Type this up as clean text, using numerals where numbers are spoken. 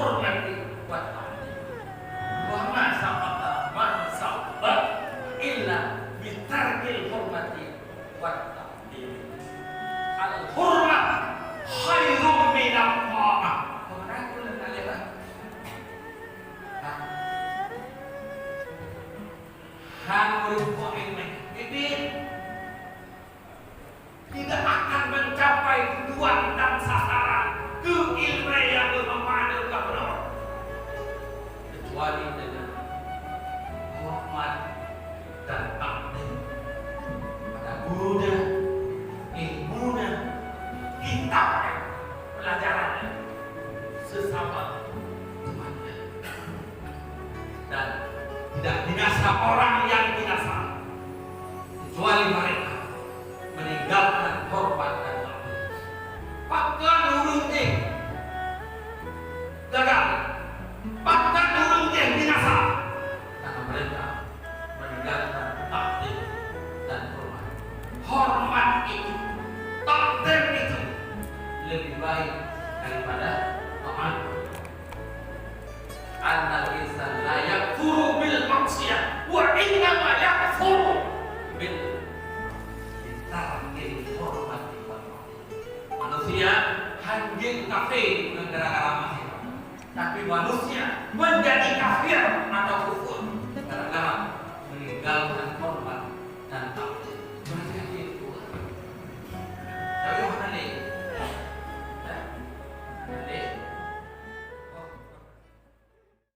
hurmati wa ta'zim. Wa ma sabata man sabat illa bitarkil hurmati wa ta'zim. Al hurmat khairum minat ta'ah. Orang itu kalian hanurut ilmu ini tidak akan mencapai tujuan dan sasaran keilmuan yang bermanfaat kepada kecuali dengan hormat dan takdim pada gurunya, ilmunya, kitabnya, pelajarannya, sesama temannya, dan tidak binasa orang yang binasa kecuali mereka meninggalkan hormat dan takdir. Pakkan urutnya gagal, pakkan urutnya binasa karena mereka meninggalkan takdir dan hormat. Hormat itu, takdir itu lebih baik daripada taat. Annal insan la yakfuru bil maksiyah wa innama yakfuru bil tarkil hormati wal ma'ruf. Manusia hanjing kafir dengan gara-gara maksiat, tapi manusia menjadi kafir atau kufur